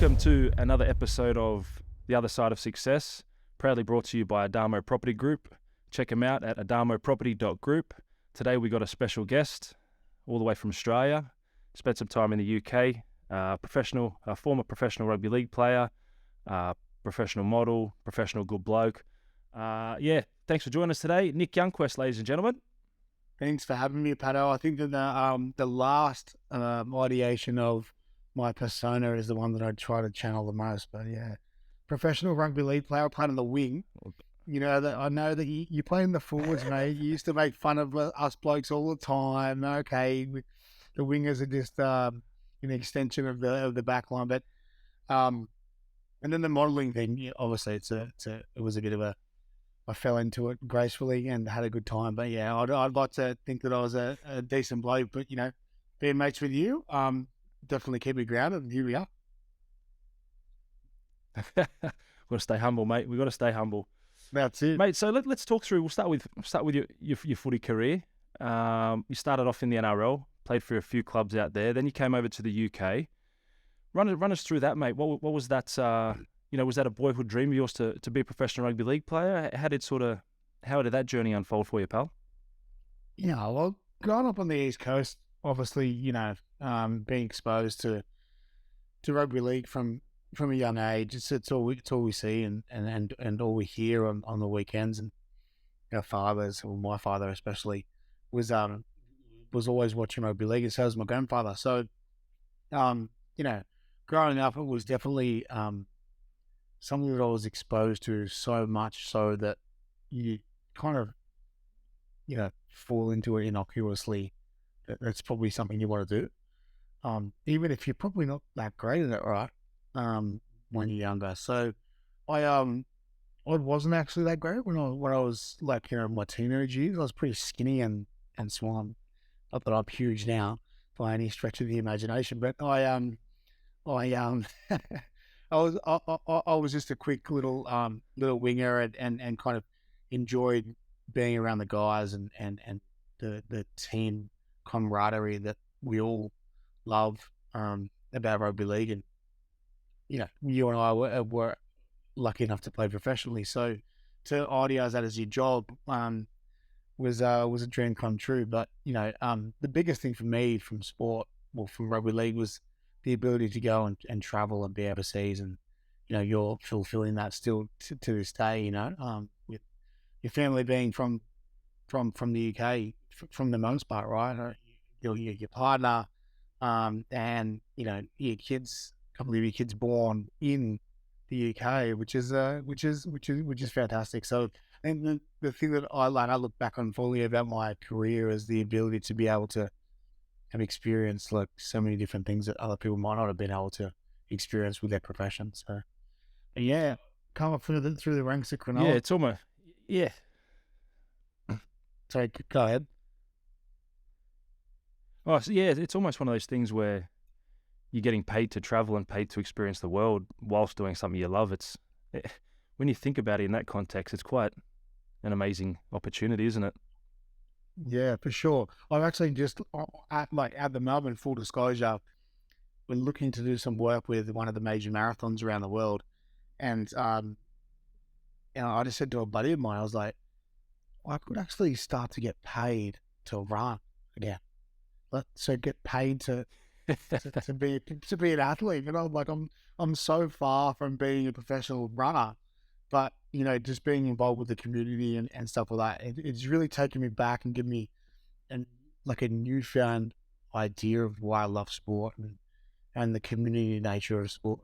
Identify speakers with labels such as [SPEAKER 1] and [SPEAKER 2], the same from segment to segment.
[SPEAKER 1] Welcome to another episode of The Other Side of Success, proudly brought to you by Adamo Property Group. Check them out at adamoproperty.group. Today we got a special guest all the way from Australia, spent some time in the UK, former professional rugby league player, professional model, professional good bloke. Thanks for joining us today. Nick Youngquest, ladies and gentlemen.
[SPEAKER 2] Thanks for having me, Pato. I think that the last ideation of my persona is the one that I try to channel the most. But yeah, professional rugby league player, playing on the wing. You know that I know that you play in the forwards, mate. You used to make fun of us blokes all the time. Okay, the wingers are just an extension of the back line. But and then the modelling thing, yeah, obviously it was a bit of I fell into it gracefully and had a good time. But yeah, I'd like to think that I was a decent bloke. But you know, being mates with you, definitely keep me grounded. And here we are.
[SPEAKER 1] We've got to stay humble, mate. We've got to stay humble.
[SPEAKER 2] That's it,
[SPEAKER 1] mate. So let's talk through. We'll start with your footy career. You started off in the NRL, played for a few clubs out there. Then you came over to the UK. Run us through that, mate. What was that? Was that a boyhood dream of yours to be a professional rugby league player? How did that journey unfold for you, pal?
[SPEAKER 2] Yeah, well, growing up on the East Coast, obviously, being exposed to rugby league from a young age, it's all we see and all we hear on the weekends. And our fathers, or my father especially, was always watching rugby league, and so was my grandfather. So, growing up, it was definitely something that I was exposed to so much so that you kind of, fall into it innocuously. That's probably something you want to do, even if you're probably not that great at it, right? When you're younger. So I wasn't actually that great when I was like, my teenage years. I was pretty skinny and small. Not that I'm huge now by any stretch of the imagination, but I I was just a quick little winger and kind of enjoyed being around the guys and the team camaraderie that we all love about rugby league. And you and I were lucky enough to play professionally, so to ideate that as your job was a dream come true. But the biggest thing for me from sport, well, from rugby league, was the ability to go and travel and be overseas. And you're fulfilling that still to this day, with your family being from the UK from the most part, right? Your partner, and your kids, a couple of your kids born in the UK, which is fantastic. So, and the thing that I look back on fully about my career is the ability to be able to have experienced like so many different things that other people might not have been able to experience with their profession. So, yeah, come up through the ranks of Cronulla.
[SPEAKER 1] Yeah, it's almost
[SPEAKER 2] Sorry, go ahead.
[SPEAKER 1] Oh, so yeah, it's almost one of those things where you're getting paid to travel and paid to experience the world whilst doing something you love. When you think about it in that context, it's quite an amazing opportunity, isn't it?
[SPEAKER 2] Yeah, for sure. I'm actually just at the moment, full disclosure, we're looking to do some work with one of the major marathons around the world, and I just said to a buddy of mine, I was like, I could actually start to get paid to run again. So get paid to be an athlete. I'm so far from being a professional runner, but just being involved with the community and stuff like that, it's really taken me back and given me a newfound idea of why I love sport and the community nature of sport.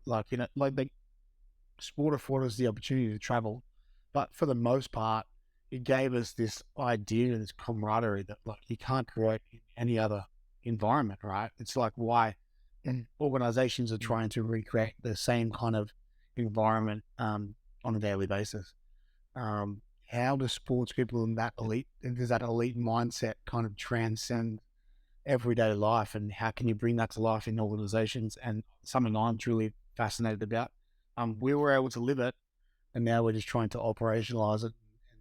[SPEAKER 2] Sport afforded us the opportunity to travel, but for the most part, it gave us this idea, this camaraderie that you can't create in any other environment, right? It's like why organizations are trying to recreate the same kind of environment on a daily basis. How do sports people in that elite mindset kind of transcend everyday life, and how can you bring that to life in organizations? And something I'm truly fascinated about. We were able to live it, and now we're just trying to operationalize it and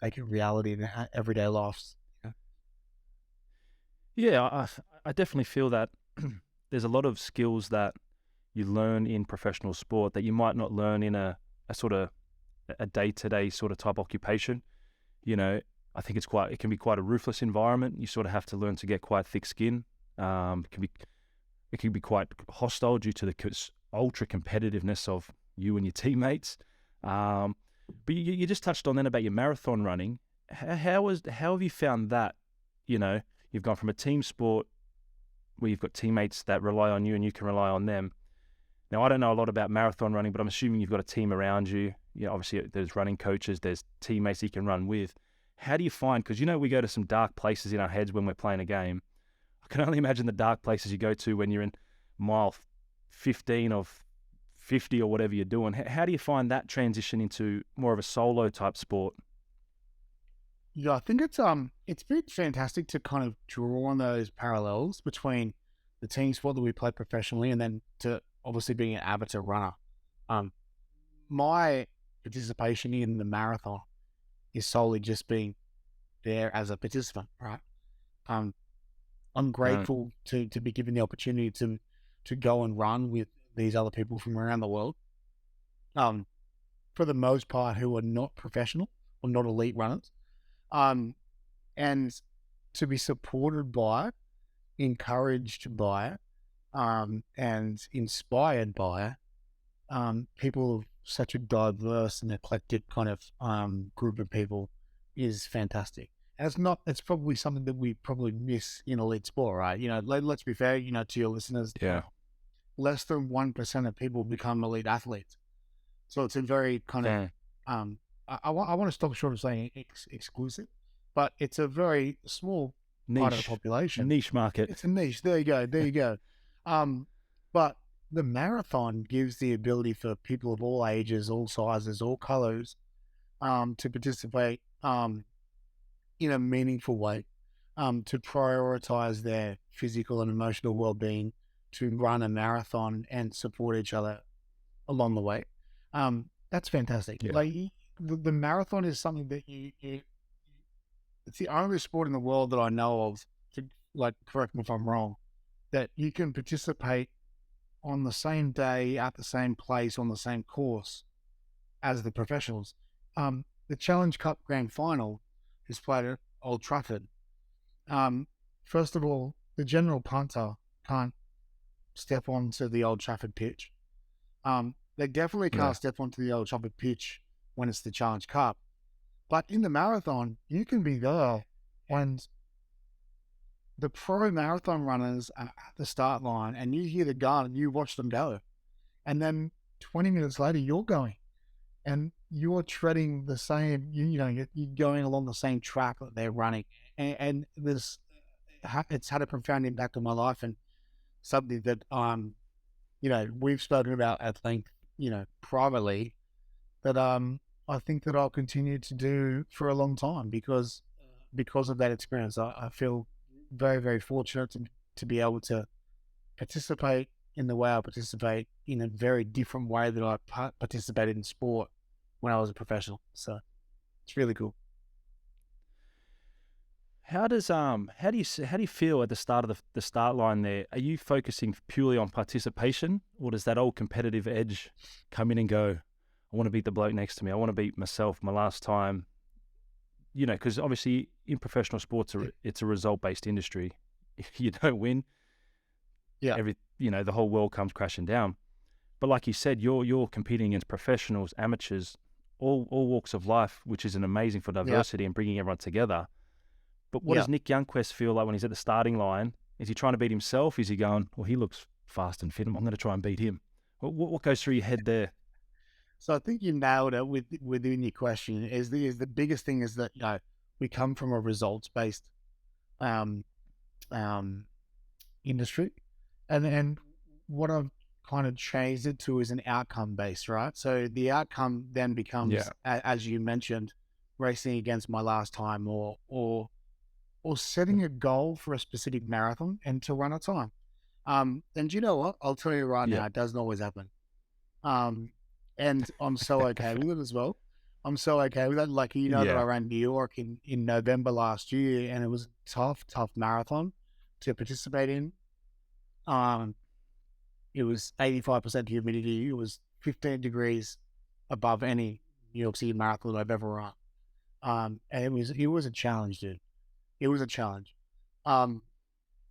[SPEAKER 2] make it reality in everyday lives.
[SPEAKER 1] Yeah, I definitely feel that there's a lot of skills that you learn in professional sport that you might not learn in a sort of a day-to-day sort of type occupation. You know, I think it can be quite a ruthless environment. You sort of have to learn to get quite thick skin. It can be quite hostile due to the ultra competitiveness of you and your teammates. But you just touched on then about your marathon running. How have you found that? You know, you've gone from a team sport where you've got teammates that rely on you and you can rely on them. Now, I don't know a lot about marathon running, but I'm assuming you've got a team around you. You know, obviously there's running coaches, there's teammates you can run with. How do you find, because you know we go to some dark places in our heads when we're playing a game. I can only imagine the dark places you go to when you're in mile 15 of 50 or whatever you're doing. How do you find that transition into more of a solo type sport?
[SPEAKER 2] Yeah, I think it's been fantastic to kind of draw on those parallels between the team sport that we play professionally and then to obviously being an amateur runner. Um, my participation in the marathon is solely just being there as a participant, right? Um, I'm
[SPEAKER 1] Right.
[SPEAKER 2] grateful to be given the opportunity to go and run with these other people from around the world. Um, for the most part, who are not professional or not elite runners. Um, and to be supported by, encouraged by, and inspired by people of such a diverse and eclectic kind of group of people is fantastic. And it's probably something that we probably miss in elite sport, right? You know, let's be fair, you know, to your listeners,
[SPEAKER 1] Yeah.
[SPEAKER 2] less than 1% of people become elite athletes. So it's a very kind of,
[SPEAKER 1] Yeah.
[SPEAKER 2] I want to stop short of saying exclusive, but it's a very small part of the population.
[SPEAKER 1] Niche market.
[SPEAKER 2] It's a niche. There you go. There you go. But the marathon gives the ability for people of all ages, all sizes, all colors, to participate, in a meaningful way, to prioritize their physical and emotional well-being, to run a marathon and support each other along the way. That's fantastic.
[SPEAKER 1] Yeah.
[SPEAKER 2] Like the marathon is something that it's the only sport in the world that I know of, to, like, correct me if I'm wrong, that you can participate on the same day, at the same place, on the same course as the professionals. The Challenge Cup Grand Final is played at Old Trafford. Um, First of all, the general punter can't step onto the Old Trafford pitch. They definitely
[SPEAKER 1] Yeah.
[SPEAKER 2] can't step onto the Old Trafford pitch when it's the Challenge Cup. But in the marathon, you can be there, and the pro marathon runners are at the start line, and you hear the gun and you watch them go. And then 20 minutes later, you're going, and you're treading the same, you're going along the same track that they're running. And this, it's had a profound impact on my life, and something that, we've spoken about at length, privately, that I think that I'll continue to do for a long time because of that experience. I feel very, very fortunate to be able to participate in the way I participate in a very different way that I participated in sport when I was a professional. So it's really cool.
[SPEAKER 1] How do you feel at the start of the start line there? Are you focusing purely on participation, or does that old competitive edge come in and go, I want to beat the bloke next to me, I want to beat myself my last time? You know, because obviously in professional sports it's a result based industry. If you don't win,
[SPEAKER 2] Yeah.
[SPEAKER 1] the whole world comes crashing down. But like you said, you're competing against professionals, amateurs, all walks of life, which is an amazing for
[SPEAKER 2] Yeah.
[SPEAKER 1] diversity and bringing everyone together. But what
[SPEAKER 2] Yeah.
[SPEAKER 1] does Nick Youngquest feel like when he's at the starting line? Is he trying to beat himself? Is he going, well, he looks fast and fit. I'm going to try and beat him. What goes through your head there?
[SPEAKER 2] So I think you nailed it within your question. Is the biggest thing is that, we come from a results based um, um, industry, and what I've kind of changed it to is an outcome based, right? So the outcome then becomes,
[SPEAKER 1] Yeah.
[SPEAKER 2] as you mentioned, racing against my last time, or setting a goal for a specific marathon and to run a time. And you know what? I'll tell you right
[SPEAKER 1] Yeah.
[SPEAKER 2] now, it doesn't always happen. Um, and I'm so okay with it as well. I'm so okay with that. Like, that I
[SPEAKER 1] Yeah.
[SPEAKER 2] ran New York in November last year, and it was a tough, tough marathon to participate in. Um, It was 85% humidity. It was 15 degrees above any New York City marathon I've ever run. And it was a challenge, dude. It was a challenge. Um,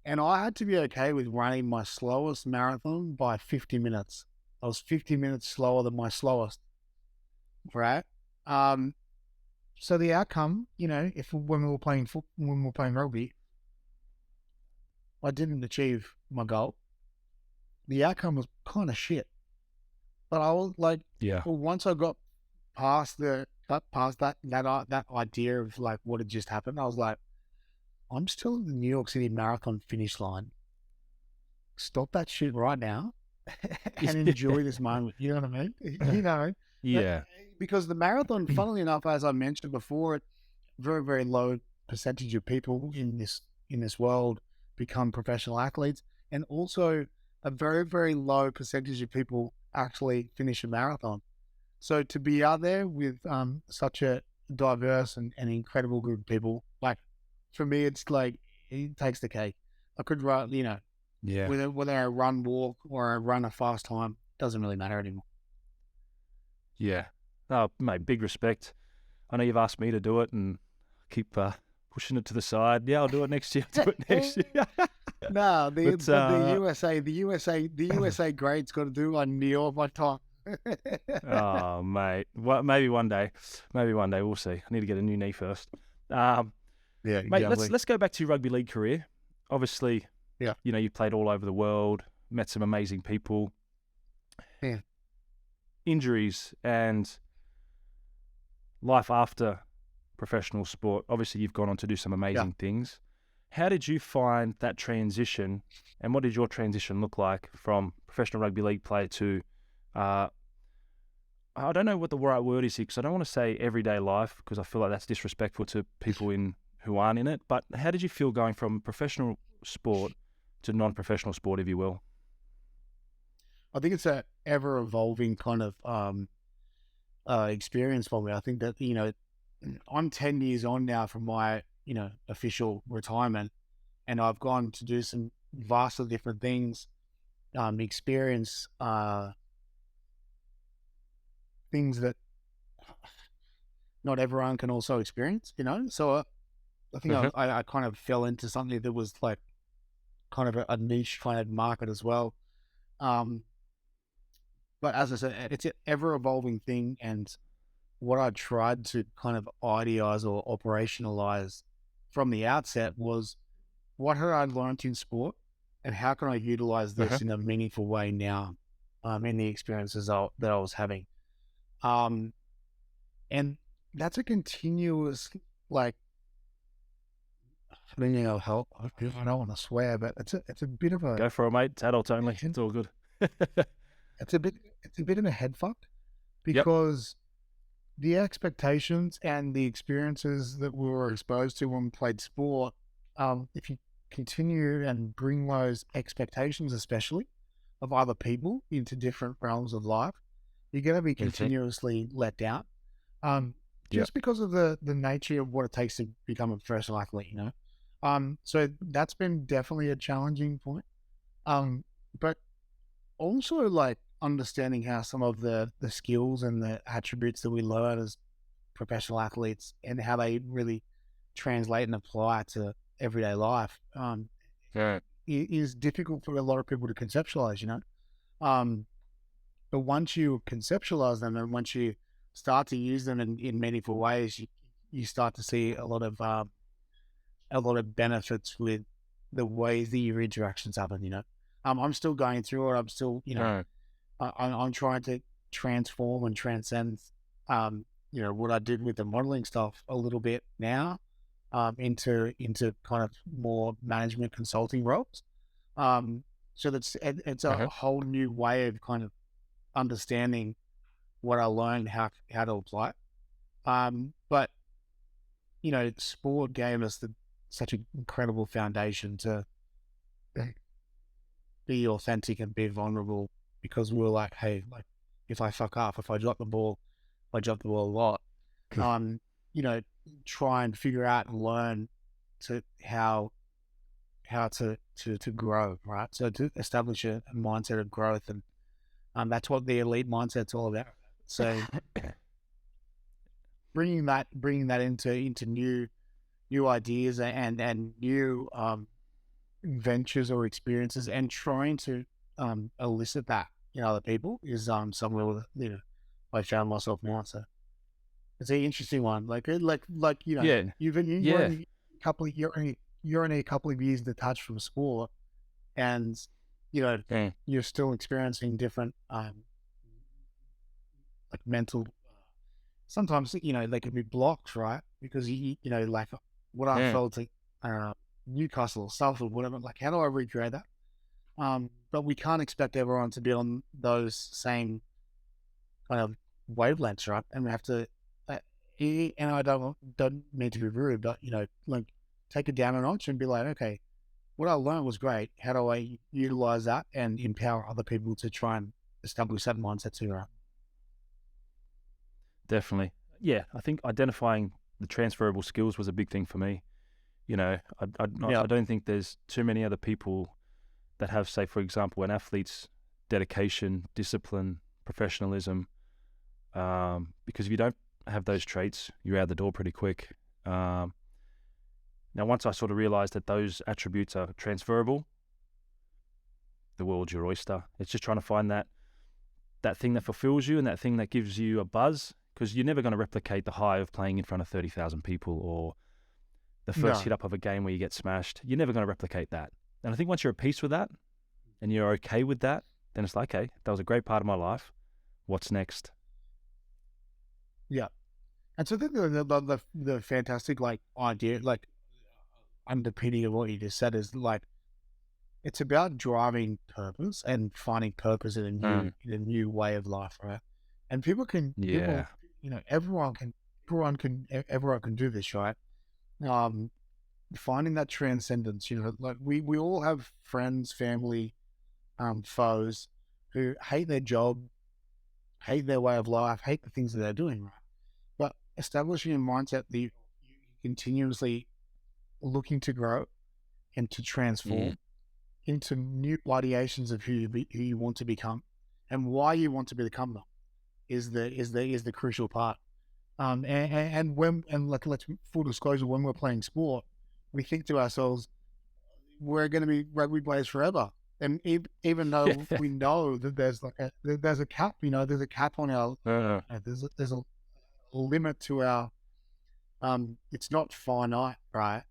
[SPEAKER 2] and I had to be okay with running my slowest marathon by 50 minutes. I was 50 minutes slower than my slowest, right? Um, so the outcome, if when we were playing rugby, I didn't achieve my goal. The outcome was kind of shit. But I was like,
[SPEAKER 1] Yeah.
[SPEAKER 2] well, once I got past that idea of like what had just happened, I was like, I'm still at the New York City Marathon finish line. Stop that shit right now and enjoy this moment. You know what I mean? That-
[SPEAKER 1] Yeah.
[SPEAKER 2] because the marathon, funnily enough, as I mentioned before, very, very low percentage of people in this world become professional athletes, and also a very, very low percentage of people actually finish a marathon. So to be out there with such a diverse and incredible group of people, like for me, it's like it takes the cake. I could run,
[SPEAKER 1] Yeah.
[SPEAKER 2] whether I run, walk, or I run a fast time, doesn't really matter anymore.
[SPEAKER 1] Yeah. Oh, mate, big respect. I know you've asked me to do it and keep pushing it to the side. Yeah, I'll do it next year. I'll do it next year.
[SPEAKER 2] No,
[SPEAKER 1] But
[SPEAKER 2] but the USA greats got to do one meal my time.
[SPEAKER 1] oh, mate, maybe one day. Maybe one day. We'll see. I need to get a new knee first. Um,
[SPEAKER 2] Yeah,
[SPEAKER 1] Mate,
[SPEAKER 2] exactly.
[SPEAKER 1] let's go back to your rugby league career. Obviously,
[SPEAKER 2] Yeah.
[SPEAKER 1] You played all over the world, met some amazing people.
[SPEAKER 2] Yeah.
[SPEAKER 1] Injuries and life after professional sport. Obviously, you've gone on to do some amazing things. How did you find that transition, and what did your transition look like from professional rugby league player to, I don't know what the right word is here, because I don't want to say everyday life, because I feel like that's disrespectful to people who aren't in it. But how did you feel going from professional sport to non-professional sport, if you will?
[SPEAKER 2] I think it's a ever evolving kind of experience for me. I think that I'm 10 years on now from my official retirement, and I've gone to do some vastly different things, experience things that not everyone can also experience. So I think
[SPEAKER 1] Mhm.
[SPEAKER 2] I kind of fell into something that was like kind of a niche kind of market as well. Um, but as I said, it's an ever evolving thing, and what I tried to kind of idealize or operationalize from the outset was what had I learned in sport, and how can I utilize
[SPEAKER 1] Uh-huh.
[SPEAKER 2] this in a meaningful way now, in the experiences that I was having. Um, and that's a continuous, like, I mean, help. I don't want to swear, but it's a bit of a
[SPEAKER 1] Go for it, mate. It's adults only. It's all good.
[SPEAKER 2] it's a bit of a head fuck,
[SPEAKER 1] Yep.
[SPEAKER 2] because the expectations and the experiences that we were exposed to when we played sport, if you continue and bring those expectations, especially of other people, into different realms of life, you're going to be
[SPEAKER 1] Mhm.
[SPEAKER 2] continuously let down. Um,
[SPEAKER 1] Yep.
[SPEAKER 2] just because of the nature of what it takes to become a professional athlete. So that's been definitely a challenging point. But also like understanding how some of the skills and the attributes that we learn as professional athletes and how they really translate and apply to everyday life
[SPEAKER 1] Yeah.
[SPEAKER 2] is difficult for a lot of people to conceptualize. Um, but once you conceptualize them and once you start to use them in meaningful ways, you start to see a lot of benefits with the ways that your interactions happen. I'm still going through it. I'm still,
[SPEAKER 1] Right.
[SPEAKER 2] I'm trying to transform and transcend, what I did with the modeling stuff a little bit now, into kind of more management consulting roles. So it's a
[SPEAKER 1] Uh-huh.
[SPEAKER 2] whole new way of kind of understanding what I learned, how to apply it. But sport gave us such an incredible foundation to be authentic and be vulnerable, because we were like, hey, like if I fuck up, if I drop the ball, I drop the ball a lot. Um, you know, try and figure out and learn to how how to grow, right? So to establish a mindset of growth, and that's what the elite mindset's all about. So bringing that into new ideas and new ventures or experiences, and trying to elicit that in other people is somewhere with, I found myself now. So it's an interesting one.
[SPEAKER 1] Yeah,
[SPEAKER 2] You're
[SPEAKER 1] yeah,
[SPEAKER 2] only a couple of you're only a couple of years detached from sport, and
[SPEAKER 1] yeah,
[SPEAKER 2] you're still experiencing different like mental. Sometimes they can be blocks, right? Because like what I
[SPEAKER 1] yeah.
[SPEAKER 2] felt like Newcastle or Salford, whatever. Like, how do I recreate that? But we can't expect everyone to be on those same kind of wavelengths, right? And we have to. And I don't mean to be rude, but like take it down a notch and be like, okay, what I learned was great. How do I utilize that and empower other people to try and establish that mindset too, right?
[SPEAKER 1] Definitely. Yeah, I think identifying the transferable skills was a big thing for me.
[SPEAKER 2] Yeah.
[SPEAKER 1] I don't think there's too many other people that have, say, for example, an athlete's dedication, discipline, professionalism. Because if you don't have those traits, you're out the door pretty quick. Now, once I sort of realized that those attributes are transferable, the world's your oyster. It's just trying to find that thing that fulfills you and that thing that gives you a buzz, because you're never going to replicate the high of playing in front of 30,000 people, or the first
[SPEAKER 2] No.
[SPEAKER 1] hit up of a game where you get smashed. You're never going to replicate that. And I think once you're at peace with that and you're okay with that, then it's like, okay, that was a great part of my life. What's next?
[SPEAKER 2] Yeah. And so I think the fantastic like idea, like underpinning of what you just said is like it's about driving purpose and finding purpose in a
[SPEAKER 1] Mm,
[SPEAKER 2] new way of life, right? And people,
[SPEAKER 1] yeah.
[SPEAKER 2] everyone can do this, right? Um, Finding that transcendence, like we all have friends, family, foes who hate their job, hate their way of life, hate the things that they're doing, right? But establishing a mindset that you're continuously looking to grow and to
[SPEAKER 1] Mm,
[SPEAKER 2] transform into new ideations of who you want to become and why you want to become them is the crucial part. And let's full disclosure, when we're playing sport, we think to ourselves, we're going to be rugby players forever. And even though
[SPEAKER 1] yeah.
[SPEAKER 2] we know that there's a cap, there's a cap on our,
[SPEAKER 1] Uh,
[SPEAKER 2] there's a limit to our, it's not finite, right?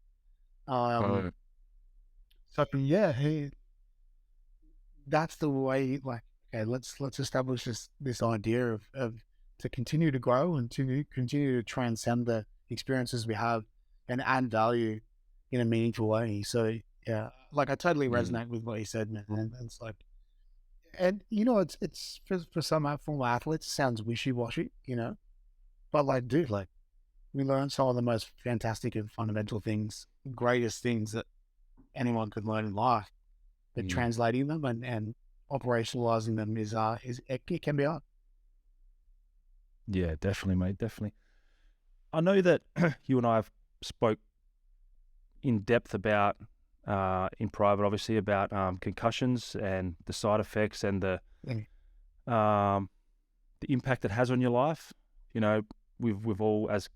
[SPEAKER 2] Um,
[SPEAKER 1] uh,
[SPEAKER 2] so yeah, hey, that's the way. Like, okay, let's establish this idea of to continue to grow and to continue to transcend the experiences we have and add value in a meaningful way. So yeah, like I totally
[SPEAKER 1] mm,
[SPEAKER 2] resonate with what you said, man. And it's like, and it's for some former athletes, it sounds wishy washy, but like, dude, like we learn some of the most fantastic and fundamental things, greatest things that anyone could learn in life. But
[SPEAKER 1] mm.
[SPEAKER 2] translating them and operationalizing them is it can be hard.
[SPEAKER 1] Yeah, definitely, mate. Definitely. I know that you and I have spoke in depth about, in private, obviously, about concussions and the side effects and
[SPEAKER 2] Mm.
[SPEAKER 1] um, the impact it has on your life. You know, we've all, as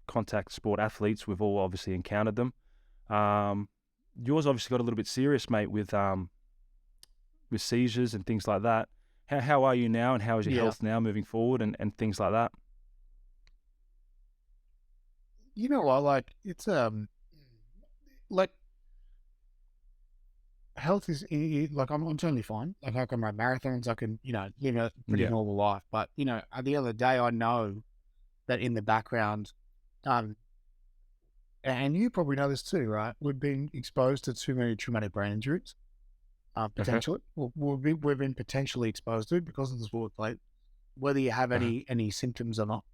[SPEAKER 1] contact sport athletes, we've all obviously encountered them. Um, yours obviously got a little bit serious, mate, with seizures and things like that. How are you now, and how is your
[SPEAKER 2] Yeah,
[SPEAKER 1] health now moving forward, and things like that?
[SPEAKER 2] you know what? Like it's like health is like I'm totally fine. Like I can run marathons. I can live a pretty
[SPEAKER 1] Yeah.
[SPEAKER 2] normal life. But at the end of the day, I know that in the background, um, and you probably know this too, right? We've been exposed to too many traumatic brain injuries.
[SPEAKER 1] Uh-huh.
[SPEAKER 2] Potentially, we've been potentially exposed to it because of the sport play. Whether you have
[SPEAKER 1] Uh-huh.
[SPEAKER 2] any symptoms or not.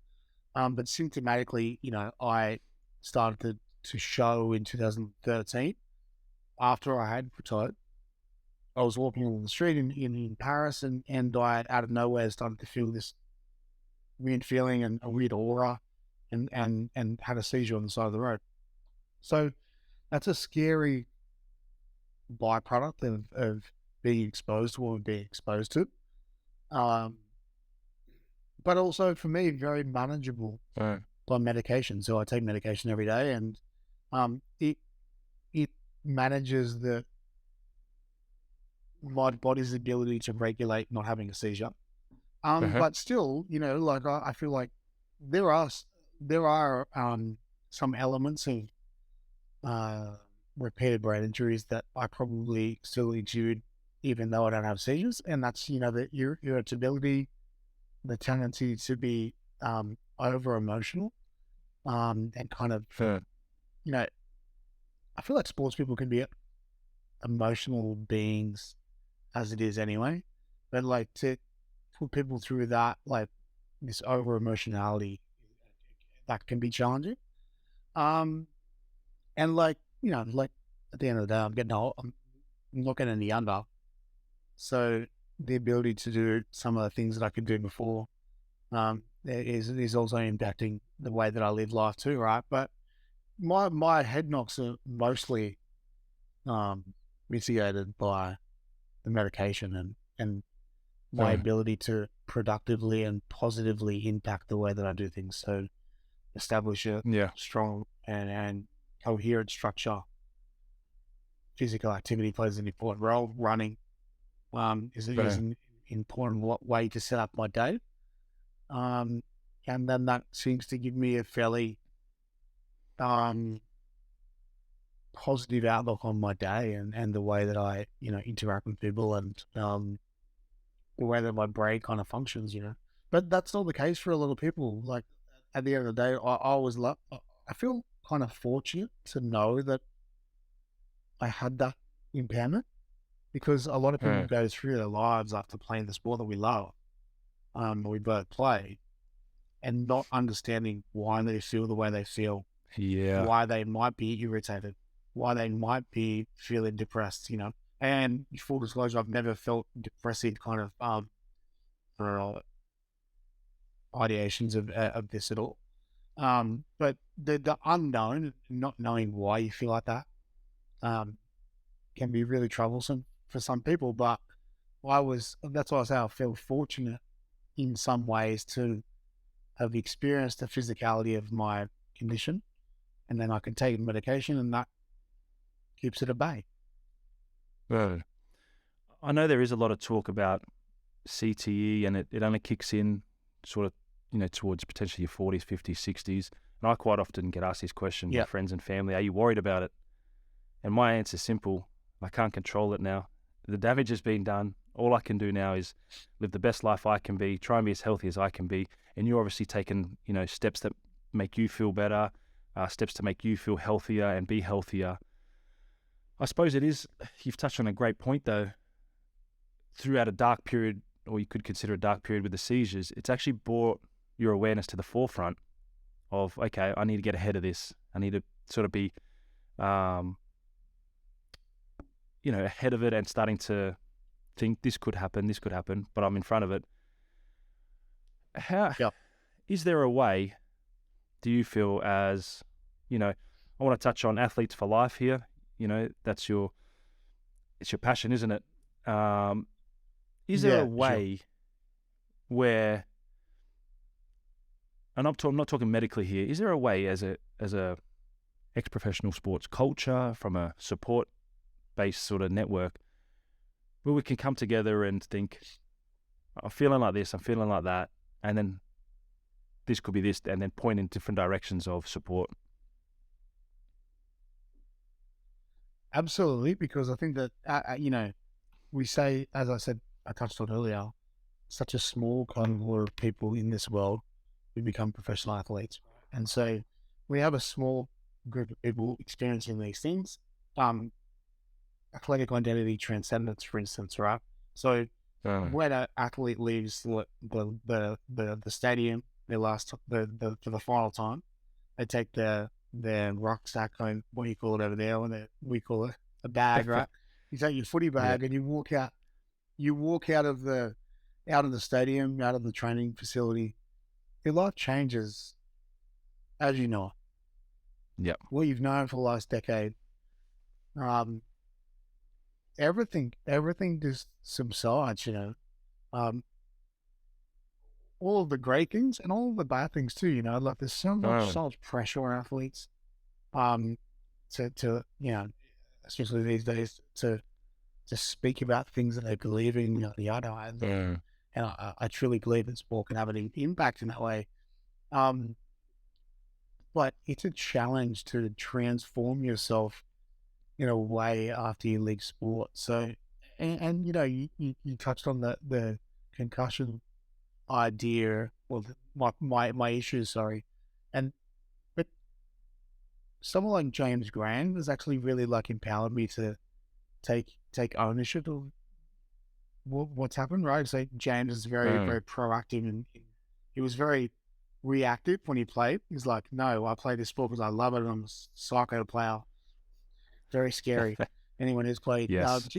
[SPEAKER 2] But symptomatically, I started to show in 2013 after I had retired. I was walking on the street in Paris, and I out of nowhere started to feel this weird feeling and a weird aura, and had a seizure on the side of the road. So that's a scary byproduct of being exposed to what we're being exposed to. Um, but also for me, very manageable
[SPEAKER 1] Right.
[SPEAKER 2] by medication. So I take medication every day, and it manages my body's ability to regulate not having a seizure.
[SPEAKER 1] Uh-huh.
[SPEAKER 2] But still, like I feel like there are there are some elements of uh, repeated brain injuries that I probably still exude, even though I don't have seizures, and that's that your irritability, the tendency to be over emotional, and kind of
[SPEAKER 1] Huh.
[SPEAKER 2] you know I feel like sports people can be emotional beings as it is anyway, but like to put people through that, like this over emotionality, that can be challenging. Um, and like at the end of the day, I'm getting old. I'm not getting any younger, so the ability to do some of the things that I could do before is also impacting the way that I live life too, right? But my head knocks are mostly um, mitigated by the medication and my
[SPEAKER 1] Huh.
[SPEAKER 2] ability to productively and positively impact the way that I do things. So establish a
[SPEAKER 1] Yeah.
[SPEAKER 2] strong and coherent structure. Physical activity plays an important role. Running is
[SPEAKER 1] Huh.
[SPEAKER 2] an important way to set up my day. Um, and then that seems to give me a fairly um, positive outlook on my day and the way that I interact with people and the way that my brain kind of functions. But that's not the case for a lot of people. Like at the end of the day, I always love. I feel kind of fortunate to know that I had that impairment because a lot of people
[SPEAKER 1] Huh.
[SPEAKER 2] go through their lives after playing the sport that we love, we both play, and not understanding why they feel the way they feel,
[SPEAKER 1] Yeah.
[SPEAKER 2] why they might be irritated, why they might be feeling depressed. And full disclosure, I've never felt depressive kind of uh, ideations of this at all. But the unknown, not knowing why you feel like that, um, can be really troublesome for some people. But that's why I say I feel fortunate in some ways to have experienced the physicality of my condition, and then I can take medication, and that keeps it at bay.
[SPEAKER 1] Huh. I know there is a lot of talk about CTE, and it only kicks in sort of, towards potentially your 40s, 50s, 60s. And I quite often get asked this question by
[SPEAKER 2] Yeah,
[SPEAKER 1] friends and family, are you worried about it? And my answer is simple. I can't control it now. The damage has been done. All I can do now is live the best life I can be, try and be as healthy as I can be. And you're obviously taking, steps that make you feel better, steps to make you feel healthier and be healthier. I suppose it is, you've touched on a great point though. Throughout a dark period, or you could consider a dark period with the seizures, it's actually brought your awareness to the forefront of, okay, I need to get ahead of this. I need to sort of be, um, ahead of it and starting to think this could happen, but I'm in front of it. How
[SPEAKER 2] yeah,
[SPEAKER 1] is there a way, do you feel, as, I want to touch on athletes for life here. That's it's your passion, isn't it? Um, is there a
[SPEAKER 2] yeah, sure.
[SPEAKER 1] way where, and I'm not talking medically here, is there a way as a ex-professional sports culture, from a support-based sort of network, where we can come together and think, I'm feeling like this, I'm feeling like that, and then this could be this, and then point in different directions of support?
[SPEAKER 2] Absolutely, because I think that we say, as I said, I touched on earlier, such a small cohort of people in this world who become professional athletes, and so we have a small group of people experiencing these things. Um, Athletic identity transcendence, for instance, right? So
[SPEAKER 1] Uh,
[SPEAKER 2] when an athlete leaves the stadium, for the final time, they take their rucksack home. What do you call it over there? We call it a bag, right? You take your footy
[SPEAKER 1] yeah.
[SPEAKER 2] bag and you walk out. You walk out of the stadium, out of the training facility. Your life changes as you know it.
[SPEAKER 1] Yeah.
[SPEAKER 2] What you've known for the last decade. Um, everything just subsides, um, all of the great things and all of the bad things too, like there's
[SPEAKER 1] Oh,
[SPEAKER 2] so much pressure on athletes, um, to, especially these days to speak about things that they believe in, yada,
[SPEAKER 1] mm,
[SPEAKER 2] and I truly believe that sport can have an impact in that way. Um, but it's a challenge to transform yourself in a way after you leave sport. So, and you touched on the concussion idea, or my issues, sorry, and but someone like James Graham has actually really like empowered me to take ownership of what's happened, right? So James is very,
[SPEAKER 1] mm.
[SPEAKER 2] very proactive, and he was very reactive when he played. He's like, no, I play this sport because I love it. I'm a psycho player. Very scary.
[SPEAKER 1] Yes.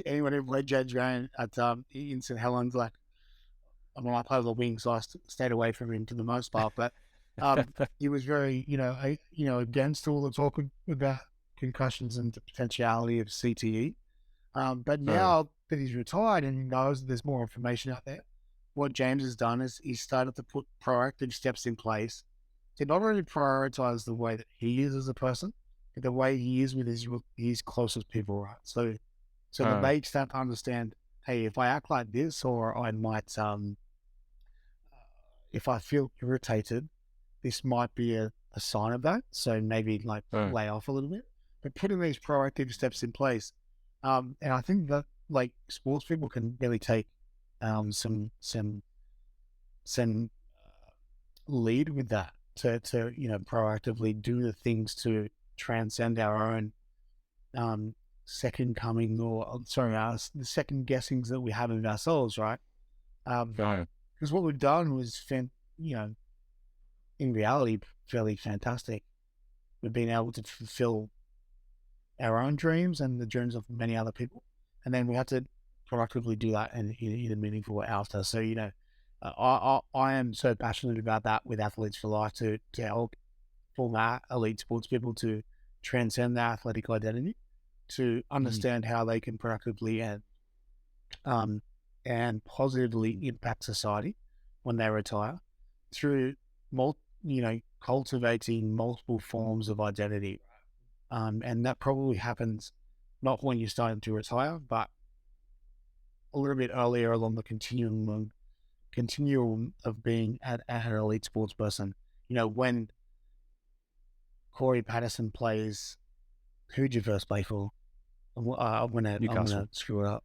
[SPEAKER 2] Anyone who played James Graham at in St Helens, like, I mean, I play the wing, so stayed away from him for the most part. But he was very, against all the talk about concussions and the potentiality of CTE. But
[SPEAKER 1] Mm,
[SPEAKER 2] now that he's retired and he knows that there's more information out there, what James has done is he's started to put proactive steps in place to not only prioritize the way that he is as a person, but the way he is with his closest people, right? So that
[SPEAKER 1] mm,
[SPEAKER 2] they start to understand, hey, if I act like this, or I might, if I feel irritated, this might be a sign of that. So maybe like
[SPEAKER 1] mm.
[SPEAKER 2] lay off a little bit, but putting these proactive steps in place. And I think that like sports people can really take some lead with that to proactively do the things to transcend our own second coming, or sorry, the second guessings that we have of ourselves, right?
[SPEAKER 1] Mm.
[SPEAKER 2] Because what we've done was, in reality, fairly fantastic. We've been able to fulfill our own dreams and the dreams of many other people. And then we had to proactively do that in a meaningful way after. So, I am so passionate about that with Athletes for Life to help format elite sports people to transcend their athletic identity, to
[SPEAKER 1] Ye-
[SPEAKER 2] understand how they can proactively um, and positively impact society when they retire through cultivating multiple forms of identity. And that probably happens not when you're starting to retire, but a little bit earlier along the continuum of being at an elite sports person. When Corey Patterson plays, who'd you first play for? I'm gonna
[SPEAKER 1] Newcastle.
[SPEAKER 2] screw it up.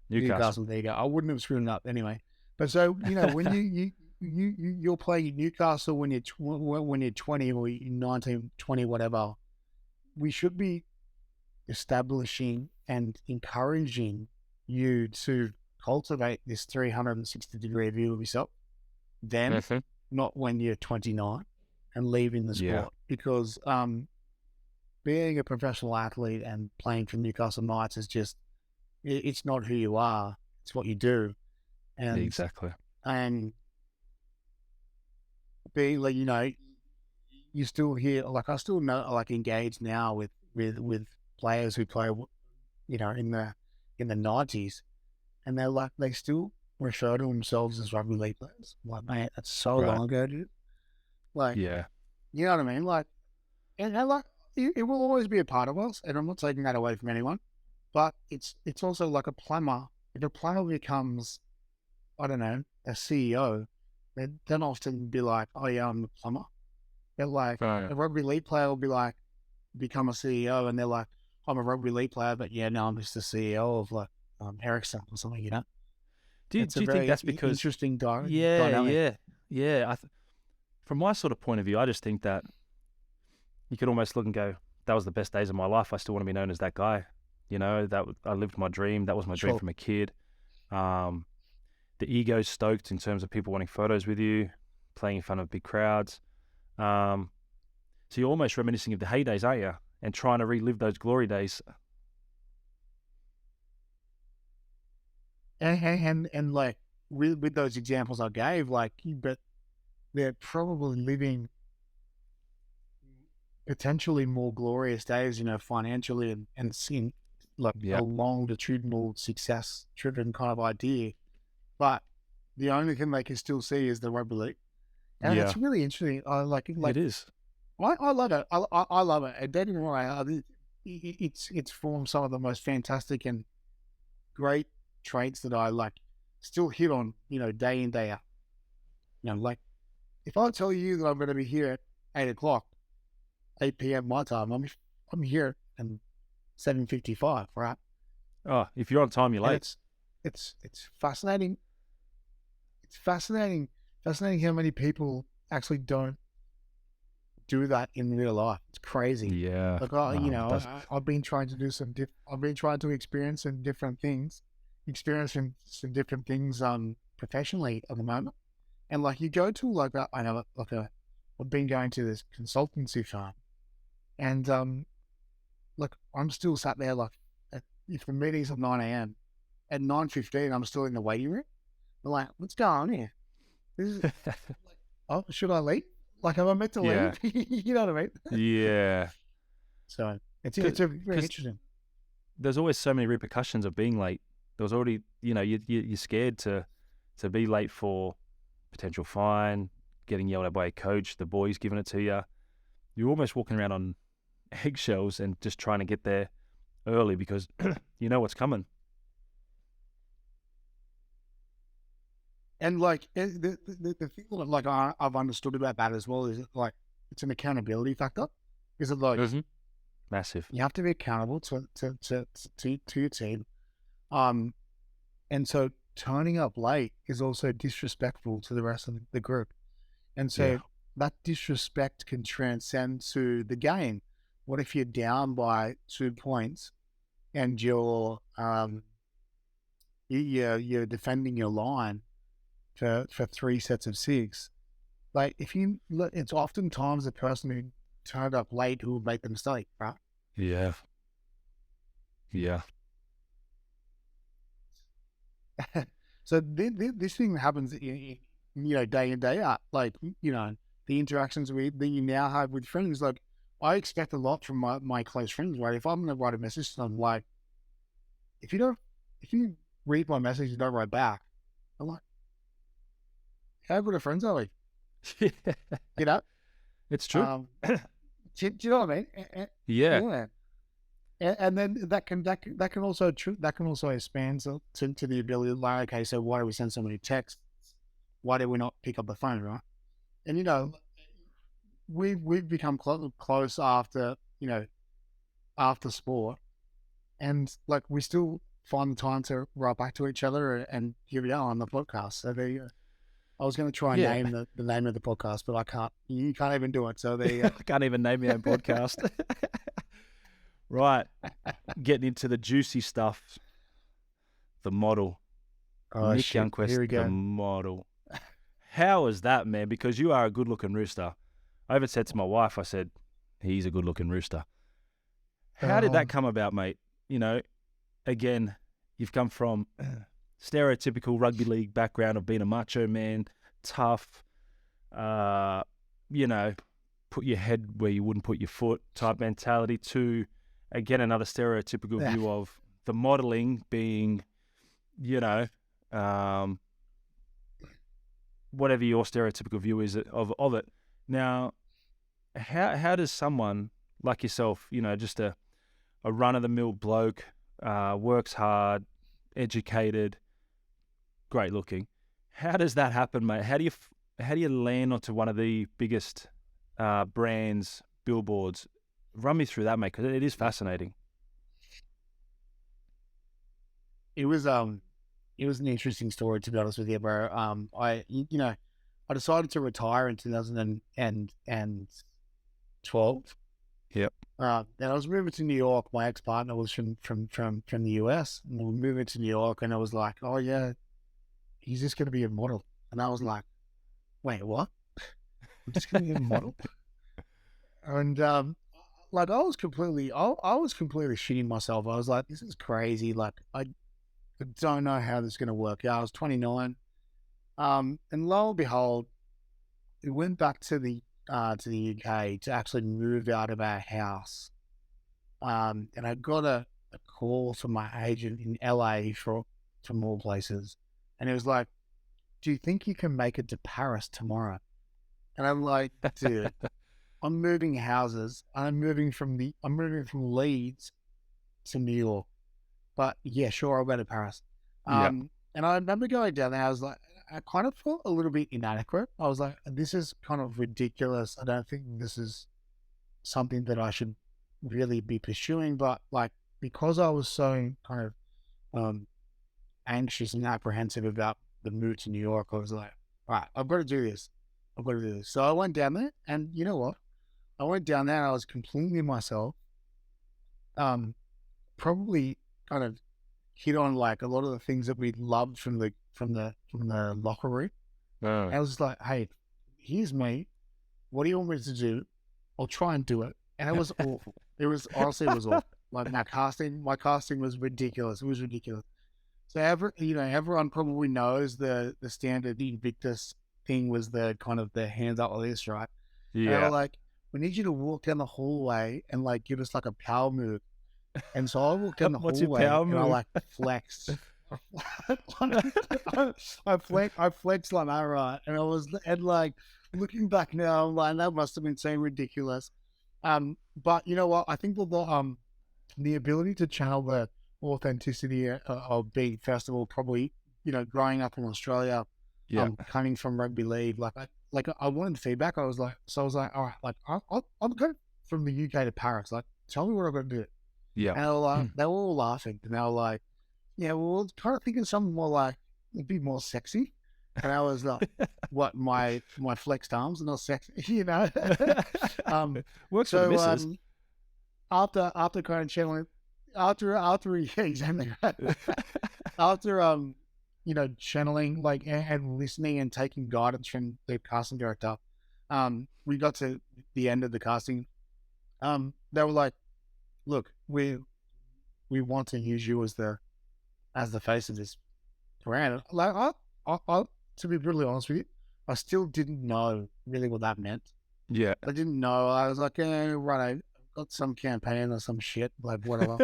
[SPEAKER 1] Newcastle.
[SPEAKER 2] Newcastle. There you go. I wouldn't have screwed it up anyway. But so when you're playing Newcastle when you're 20 or you're 19, 20, whatever, we should be establishing and encouraging you to cultivate this 360-degree view of yourself then,
[SPEAKER 1] Mhm.
[SPEAKER 2] not when you're 29 and leaving the
[SPEAKER 1] Yeah,
[SPEAKER 2] sport. Because being a professional athlete and playing for Newcastle Knights is just, it's not who you are, it's what you do. And,
[SPEAKER 1] exactly.
[SPEAKER 2] and being like, you still hear, like, I still know, like, engage now with players who play, in the 90s, and they're like, they still refer to themselves as rugby league players. I'm like, mate, that's so
[SPEAKER 1] Right.
[SPEAKER 2] long ago, dude. Like,
[SPEAKER 1] Yeah.
[SPEAKER 2] you know what I mean? Like, and like, it will always be a part of us, and I'm not taking that away from anyone. But it's also like a plumber. If a plumber becomes, I don't know, a CEO, they don't often be like, oh yeah, I'm a plumber. They're like,
[SPEAKER 1] Right.
[SPEAKER 2] a rugby league player will be like, become a CEO, and they're like, I'm a rugby league player, but yeah, no, I'm just the CEO of like Ericsson or something. It's
[SPEAKER 1] Do
[SPEAKER 2] a
[SPEAKER 1] you think
[SPEAKER 2] very
[SPEAKER 1] that's because?
[SPEAKER 2] interesting
[SPEAKER 1] Yeah,
[SPEAKER 2] dynamic.
[SPEAKER 1] yeah, yeah. From my sort of point of view, I just think that you could almost look and go, "That was the best days of my life. I still want to be known as that guy." I lived my dream. That was my dream
[SPEAKER 2] Sure.
[SPEAKER 1] from a kid. Um, the ego's stoked in terms of people wanting photos with you, playing in front of big crowds. Um, so you're almost reminiscing of the heydays, aren't you? And trying to relive those glory days.
[SPEAKER 2] And like with those examples I gave, like, but they're probably living potentially more glorious days, financially and seeing. like
[SPEAKER 1] Yeah.
[SPEAKER 2] a longitudinal success-driven kind of idea, but the only thing they can still see is the rugby league, and
[SPEAKER 1] Yeah.
[SPEAKER 2] it's really interesting. I like
[SPEAKER 1] It is.
[SPEAKER 2] I love it. I love it. And don't get me wrong, it's formed some of the most fantastic and great traits that I like still hit on, day in, day out. Like if I tell you that I'm going to be here at 8 o'clock, 8 p.m. my time, I'm here at 7:55, right?
[SPEAKER 1] Oh, if you're on time, you're
[SPEAKER 2] And
[SPEAKER 1] late.
[SPEAKER 2] it's fascinating. It's fascinating how many people actually don't do that in real life. It's crazy.
[SPEAKER 1] Yeah.
[SPEAKER 2] Like I've been trying to do I've been trying to experience some different things, professionally at the moment. And like you go to I've been going to this consultancy firm, and like I'm still sat there if the meeting's at 9 a.m. at 9:15 I'm still in the waiting room. I'm like, what's going on here? This is oh, should I leave? Like, am I meant to
[SPEAKER 1] Yeah.
[SPEAKER 2] leave? You know what I mean?
[SPEAKER 1] Yeah.
[SPEAKER 2] So it's very interesting.
[SPEAKER 1] There's always so many repercussions of being late. There was already, you're scared to be late for potential fine, getting yelled at by a coach, the boys giving it to you. You're almost walking around on eggshells and just trying to get there early because you know what's coming.
[SPEAKER 2] And like the thing that like I've understood about that as well is like it's an accountability factor. Is it like
[SPEAKER 1] Massive.
[SPEAKER 2] you have to be accountable to your team, and so turning up late is also disrespectful to the rest of the group, and so that disrespect can transcend to the game. What if you're down by 2 points and you're defending your line for 3 sets of 6? Like it's oftentimes the person who turned up late who will make the mistake, right?
[SPEAKER 1] Yeah.
[SPEAKER 2] So this thing happens, day in, day out. Like, the interactions that you now have with friends. Like, I expect a lot from my close friends, right? If I'm going to write a message to them, like, if you read my message and don't write back, I'm like, how good of friends are we?
[SPEAKER 1] It's true.
[SPEAKER 2] Do you know what I mean?
[SPEAKER 1] Yeah.
[SPEAKER 2] And then that can also expand to the ability of like, okay, so why do we send so many texts? Why do we not pick up the phone, right? And we've become close after sport, and like we still find the time to write back to each other, and here we are on the podcast. So there you go. I was going to try and name the name of the podcast, but I can't. You can't even do it. So there.
[SPEAKER 1] I can't even name my own podcast. Right, getting into the juicy stuff. The model, Nick Youngquest,
[SPEAKER 2] here we go.
[SPEAKER 1] the model. How is that, man? Because you are a good-looking rooster. I even said to my wife, I said, he's a good-looking rooster. How did that come about, mate? Again, you've come from stereotypical rugby league background of being a macho man, tough, put your head where you wouldn't put your foot type mentality, to, again, another stereotypical view of the modeling being, whatever your stereotypical view is of it. Now, how does someone like yourself, just a run-of-the-mill bloke, works hard, educated, great looking, how does that happen, mate? How do you land onto one of the biggest brands, billboards? Run me through that, mate, because it is fascinating.
[SPEAKER 2] It was an interesting story, to be honest with you, bro. I decided to retire in 2012.
[SPEAKER 1] Yep.
[SPEAKER 2] And I was moving to New York. My ex-partner was from the US, and we were moving to New York, and I was like, oh yeah, he's just going to be a model. And I was like, wait, what? I'm just going to be a model? And like I was completely shitting myself. I was like, this is crazy. Like I don't know how this is going to work out. I was 29. And lo and behold, we went back to the UK to actually move out of our house. And I got a call from my agent in LA from all places. And it was like, do you think you can make it to Paris tomorrow? And I'm like, dude, I'm moving houses. I'm moving from Leeds to New York. But yeah, sure, I'll go to Paris.
[SPEAKER 1] Yeah.
[SPEAKER 2] And I remember going down there, I was like, I kind of felt a little bit inadequate. I was like, this is kind of ridiculous. I don't think this is something that I should really be pursuing. But like, because I was so kind of anxious and apprehensive about the move to New York, I was like, all right, I've got to do this. I've got to do this. So I went down there, and you know what? I went down there and I was completely myself. Probably kind of hit on like a lot of the things that we loved from the locker room.
[SPEAKER 1] Oh.
[SPEAKER 2] And I was like, hey, here's me. What do you want me to do? I'll try and do it. And it was awful. It was awful. Like my casting was ridiculous. It was ridiculous. So everyone probably knows the standard Invictus thing was the kind of the hands up like this, right? And they were like, we need you to walk down the hallway and like give us like a power move. And so I walked down the
[SPEAKER 1] What's your
[SPEAKER 2] hallway
[SPEAKER 1] power
[SPEAKER 2] and
[SPEAKER 1] move?
[SPEAKER 2] I like flexed. I flexed like that, right? And like looking back now, I'm like, that must have been so ridiculous. But you know what? I think the ability to channel the authenticity of being, first of all, probably, growing up in Australia, coming from rugby league, I wanted feedback. I was like, all right, like I'll go from the UK to Paris. Like, tell me what I've got to do.
[SPEAKER 1] Yeah.
[SPEAKER 2] And they were all laughing, and they were like, yeah, well, kind of thinking something more like, a bit more sexy. And I was like, what, my flexed arms are not sexy,
[SPEAKER 1] Works for the missus.
[SPEAKER 2] After kind of channeling, after yeah, exactly right. After channeling and listening and taking guidance from the casting director, we got to the end of the casting. They were like, look, we want to use you as the face of this brand. Like, I to be brutally honest with you, I still didn't know really what that meant.
[SPEAKER 1] Yeah.
[SPEAKER 2] I didn't know. I was like, right, I've got some campaign or some shit, like whatever.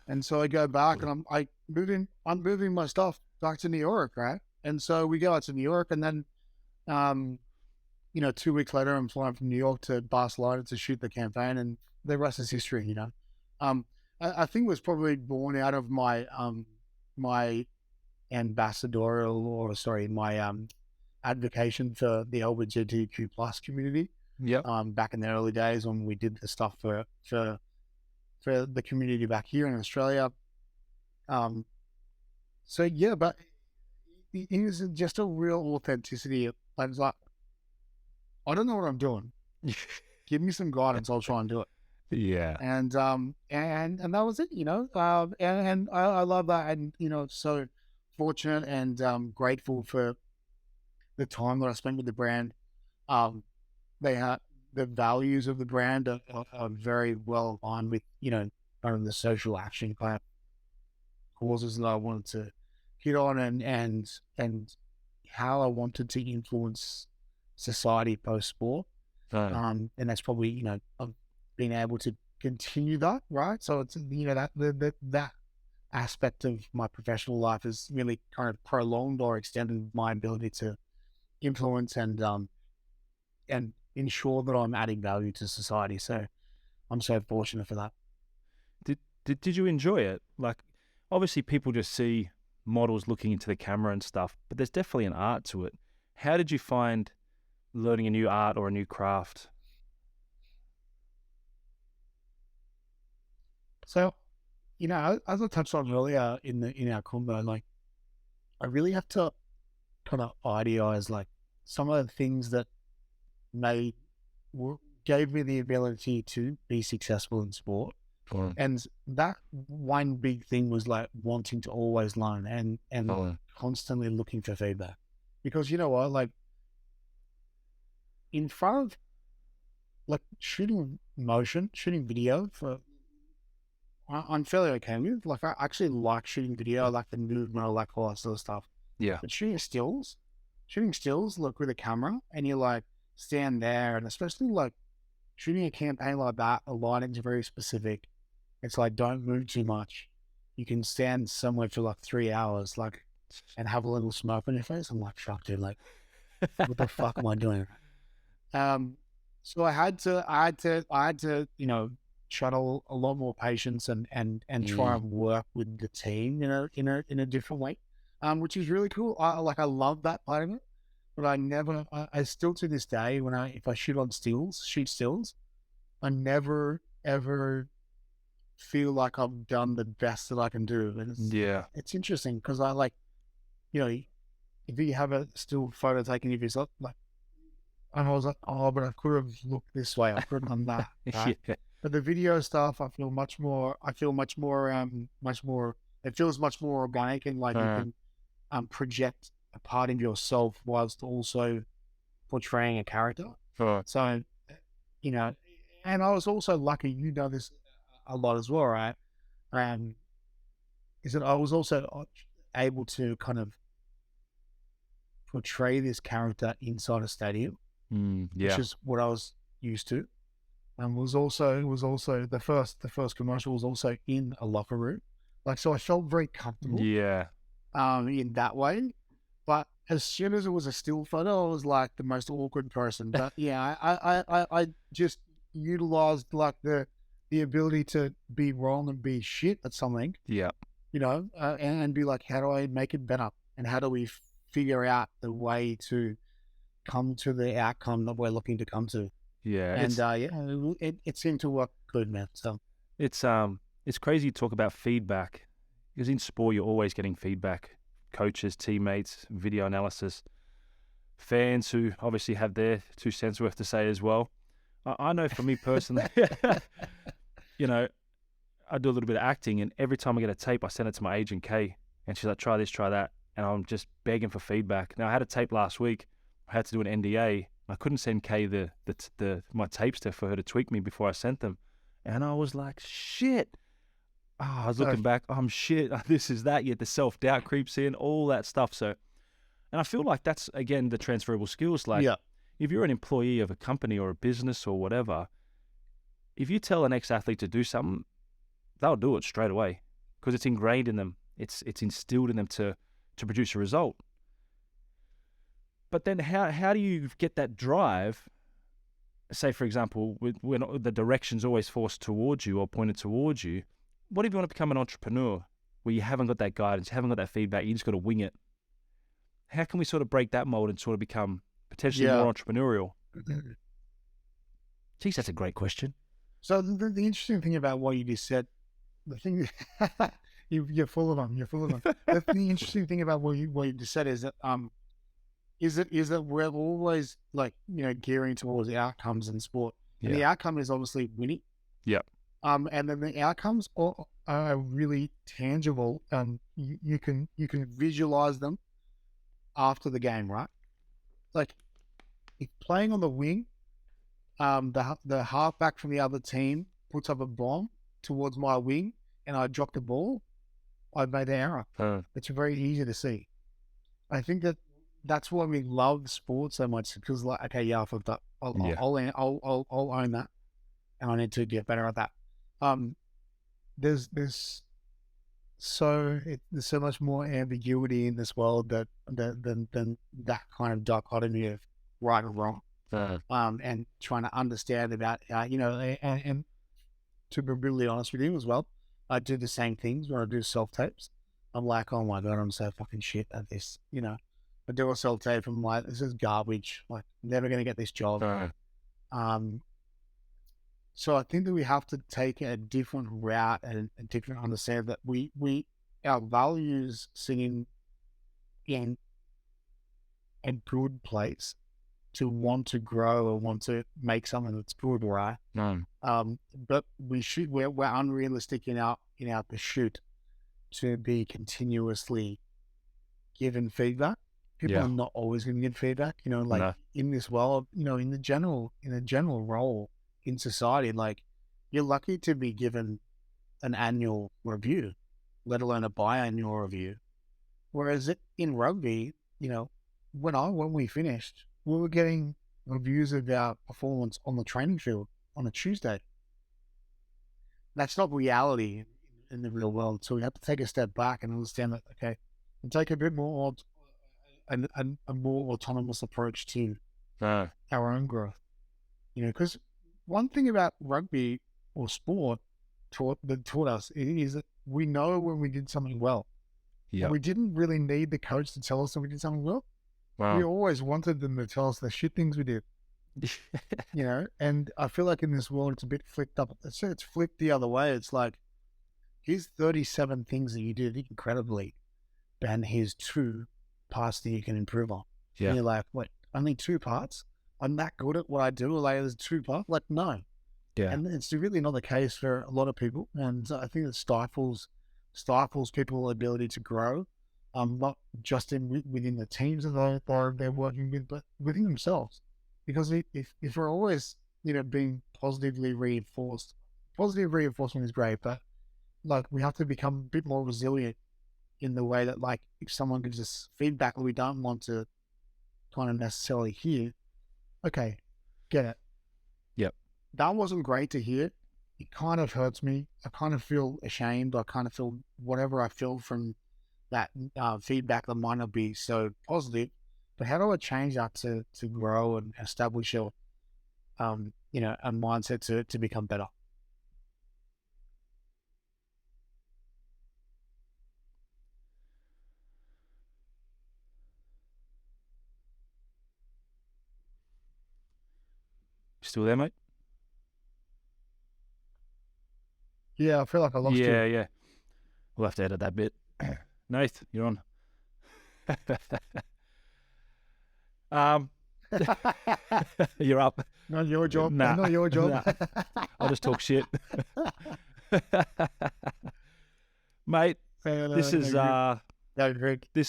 [SPEAKER 2] And so I go back and I'm moving my stuff back to New York, right? And so we go out to New York, and then 2 weeks later I'm flying from New York to Barcelona to shoot the campaign, and the rest is history, I think it was probably born out of my my advocation for the LGBTQ plus community.
[SPEAKER 1] Yep.
[SPEAKER 2] Back in the early days when we did the stuff for the community back here in Australia. So yeah, but it was just a real authenticity. I was like, I don't know what I'm doing. Give me some guidance. I'll try and do it.
[SPEAKER 1] Yeah.
[SPEAKER 2] And that was it, and I love that. And, so fortunate and grateful for the time that I spent with the brand. They have the values of the brand are very well aligned with, kind of the social action kind of causes that I wanted to hit on, and how I wanted to influence society post sport. And that's probably, I've been able to continue that, right? So it's, that aspect of my professional life is really kind of prolonged or extended my ability to influence and ensure that I'm adding value to society. So I'm so fortunate for that.
[SPEAKER 1] Did you enjoy it? Like, obviously people just see models looking into the camera and stuff, but there's definitely an art to it. How did you find learning a new art or a new craft?
[SPEAKER 2] So, as I touched on earlier in our combo, like, I really have to kind of idealize like some of the things that gave me the ability to be successful in sport. And that one big thing was like wanting to always learn and constantly looking for feedback. Because you know what, like, in front of like shooting video I'm fairly okay with. Like, I actually like shooting video. I like the movement. I like all that sort of stuff.
[SPEAKER 1] Yeah.
[SPEAKER 2] But shooting stills, look, with a camera, and you like stand there, and especially like shooting a campaign like that, the lighting's very specific. It's like, don't move too much. you can stand somewhere for like 3 hours, like, and have a little smoke on your face. I'm like, fuck, dude, like, what the fuck am I doing? So I had to, shuttle a lot more patience and try
[SPEAKER 1] Mm.
[SPEAKER 2] and work with the team, in a different way, which is really cool. I love that part of it, but I still to this day, if I shoot stills, I never ever feel like I've done the best that I can do. And
[SPEAKER 1] Yeah.
[SPEAKER 2] it's interesting because I like, you know, if you have a still photo taken of yourself, like, and I was like, oh, but I could have looked this way. I could have done that. Right.
[SPEAKER 1] Yeah.
[SPEAKER 2] But the video stuff, much more, it feels much more organic, and like you
[SPEAKER 1] Uh,
[SPEAKER 2] can project a part of yourself whilst also portraying a character.
[SPEAKER 1] right.
[SPEAKER 2] So, you know, and I was also lucky, this a lot as well, right? Um, is that I was also able to kind of portray this character inside a stadium, which
[SPEAKER 1] Yeah.
[SPEAKER 2] is what I was used to. And was also the first commercial was also in a locker room. Like, so I felt very comfortable
[SPEAKER 1] Yeah.
[SPEAKER 2] in that way. But as soon as it was a still photo, I was like the most awkward person. But yeah, I just utilized like the ability to be wrong and be shit at something,
[SPEAKER 1] Yeah.
[SPEAKER 2] and be like, how do I make it better? And how do we figure out the way to come to the outcome that we're looking to come to?
[SPEAKER 1] Yeah.
[SPEAKER 2] And it seemed to work good, man. So
[SPEAKER 1] It's it's crazy to talk about feedback because in sport you're always getting feedback. Coaches, teammates, video analysis, fans who obviously have their 2 cents worth to say as well. I know for me personally, you know, I do a little bit of acting, and every time I get a tape, I send it to my agent Kay, and she's like, "Try this, try that," and I'm just begging for feedback. Now I had a tape last week. I had to do an NDA. I couldn't send Kay my tapes for her to tweak me before I sent them, and I was like, "Shit." I was looking back. I'm shit. This is that. Yet the self doubt creeps in, all that stuff. So, and I feel like that's again the transferable skills. Like,
[SPEAKER 2] yeah,
[SPEAKER 1] if you're an employee of a company or a business or whatever, if you tell an ex-athlete to do something, they'll do it straight away because it's ingrained in them. It's instilled in them to produce a result. But then how do you get that drive? Say, for example, when the direction's always forced towards you or pointed towards you, what if you want to become an entrepreneur where you haven't got that guidance, you haven't got that feedback, you just got to wing it? How can we sort of break that mold and sort of become potentially
[SPEAKER 2] yeah.
[SPEAKER 1] more entrepreneurial? Geez, that's a great question.
[SPEAKER 2] So the interesting thing about what you just said, the thing you're full of them. You're full of them. The interesting thing about what you just said is that is that we're always like gearing towards outcomes in sport, and the
[SPEAKER 1] Yeah.
[SPEAKER 2] outcome is obviously winning.
[SPEAKER 1] Yeah.
[SPEAKER 2] And then the outcomes are really tangible. You can visualize them after the game, right? Like, if playing on the wing, the halfback from the other team puts up a bomb towards my wing, and I drop the ball, I've made an error. It's very easy to see. I think that's why we love sports so much, because like, okay, yeah, I fucked up.
[SPEAKER 1] Yeah.
[SPEAKER 2] I'll own that, and I need to get better at that. There's so much more ambiguity in this world than that kind of dichotomy of right or wrong. And trying to understand about and to be really honest with you as well, I do the same things when I do self tapes. I'm like, oh my god, I'm so fucking shit at this. I do a self tape. I'm like, this is garbage. Like, never gonna get this job. So I think that we have to take a different route and a different understand that our values sitting in a good place to want to grow or want to make something that's good, right? But we're unrealistic in our pursuit to be continuously given feedback. People
[SPEAKER 1] Yeah.
[SPEAKER 2] are not always going to get feedback, like
[SPEAKER 1] No.
[SPEAKER 2] in this world, in the general role in society, like, you're lucky to be given an annual review, let alone a biannual review. Whereas in rugby, when we finished, we were getting reviews of our performance on the training field on a Tuesday. That's not reality in the real world. So we have to take a step back and understand that, okay, and take a bit more, a more autonomous approach to
[SPEAKER 1] No.
[SPEAKER 2] our own growth. Because one thing about rugby or sport taught us is that we know when we did something well.
[SPEAKER 1] Yeah.
[SPEAKER 2] And we didn't really need the coach to tell us that we did something well.
[SPEAKER 1] Wow.
[SPEAKER 2] We always wanted them to tell us the shit things we did. And I feel like in this world, it's a bit flipped up. It's flipped the other way. It's like, here's 37 things that you did incredibly, and here's 2 parts that you can improve on.
[SPEAKER 1] Yeah.
[SPEAKER 2] And you're like, what, only 2 parts? I'm that good at what I do? Like, there's 2 parts? Like, no.
[SPEAKER 1] Yeah.
[SPEAKER 2] And it's really not the case for a lot of people. And I think it stifles people's ability to grow, not just within the teams that they're working with, but within themselves. Because if we're always, being positively reinforced, positive reinforcement is great, but like, we have to become a bit more resilient in the way that, like, if someone gives us feedback that we don't want to kind of necessarily hear, okay, get it.
[SPEAKER 1] Yep.
[SPEAKER 2] That wasn't great to hear. It kind of hurts me. I kind of feel ashamed. I kind of feel whatever I feel from that feedback that might not be so positive. But how do I change that to grow and establish a mindset to become better?
[SPEAKER 1] Still there, mate?
[SPEAKER 2] Yeah, I feel like I lost you.
[SPEAKER 1] Yeah. We'll have to edit that bit. Nath, you're on. You're up.
[SPEAKER 2] Not your job.
[SPEAKER 1] Nah.
[SPEAKER 2] Not your job.
[SPEAKER 1] Nah. I'll just talk shit. Mate, this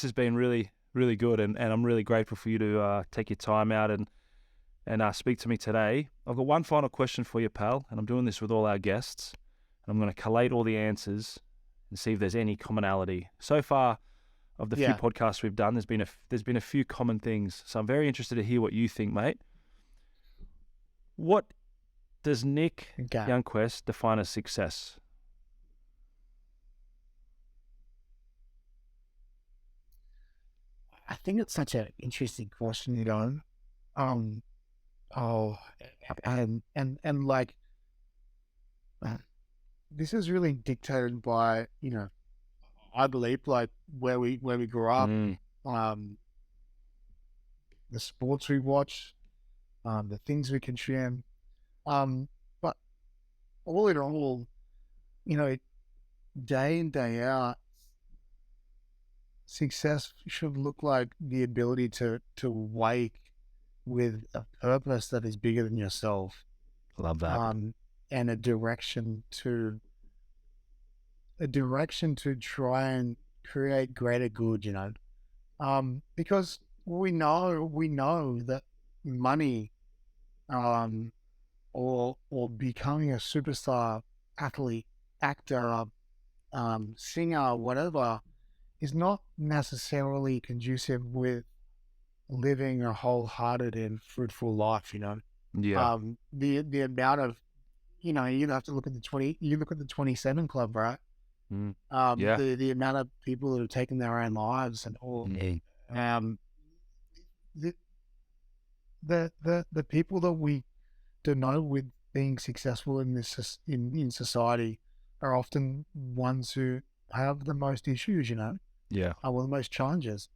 [SPEAKER 1] has been really, really good, and I'm really grateful for you to take your time out and speak to me today. I've got one final question for you, pal, and I'm doing this with all our guests, and I'm going to collate all the answers and see if there's any commonality. So far, of the few podcasts we've done, there's been a few common things. So I'm very interested to hear what you think, mate. What does Nick Youngquest define as success?
[SPEAKER 2] I think it's such an interesting question, and like, this is really dictated by, I believe, like, where we grew up, the sports we watch, the things we consume, but all in all, day in, day out, success should look like the ability to wake with a purpose that is bigger than yourself.
[SPEAKER 1] Love that.
[SPEAKER 2] And a direction to try and create greater good, because we know that money, or becoming a superstar athlete, actor, singer, whatever, is not necessarily conducive with living a wholehearted and fruitful life.
[SPEAKER 1] Yeah.
[SPEAKER 2] The amount of, you have to look at the 27 club, right?
[SPEAKER 1] Yeah.
[SPEAKER 2] The amount of people that have taken their own lives and all. The people that we denote with being successful in this in society are often ones who have the most issues,
[SPEAKER 1] Yeah.
[SPEAKER 2] Or the most challenges.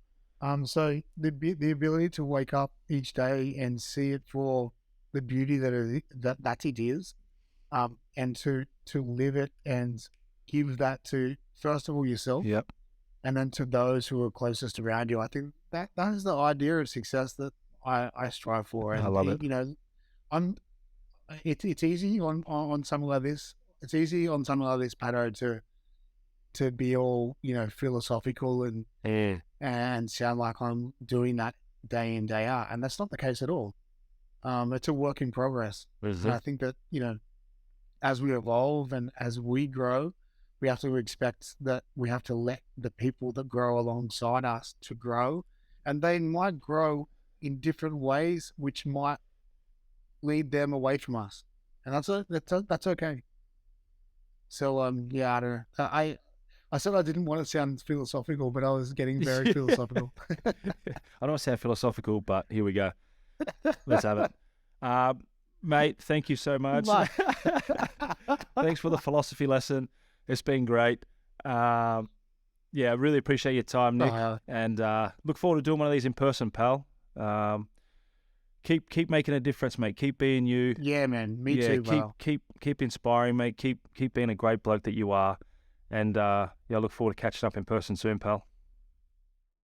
[SPEAKER 2] So the ability to wake up each day and see it for the beauty that it is, and to live it and give that to, first of all, yourself,
[SPEAKER 1] Yep.
[SPEAKER 2] and then to those who are closest around you. I think that is the idea of success that I strive for. And
[SPEAKER 1] I love it.
[SPEAKER 2] It's easy on something like this. It's easy on something like this, Pato, to be all, philosophical and sound like I'm doing that day in, day out. And that's not the case at all. It's a work in progress. And I think that, as we evolve and as we grow, we have to expect that we have to let the people that grow alongside us to grow. And they might grow in different ways, which might lead them away from us. And that's okay. So yeah, I don't know. I said I didn't want to sound philosophical, but I was getting very philosophical.
[SPEAKER 1] I don't want to sound philosophical, but here we go. Let's have it. Mate, thank you so much. Thanks for the philosophy lesson. It's been great. Yeah, I really appreciate your time, Nick, and look forward to doing one of these in person, pal. Keep making a difference, mate. Keep being you.
[SPEAKER 2] Yeah, man. Me too, bro.
[SPEAKER 1] Keep inspiring, mate. Keep being a great bloke that you are. And yeah, I look forward to catching up in person soon, pal.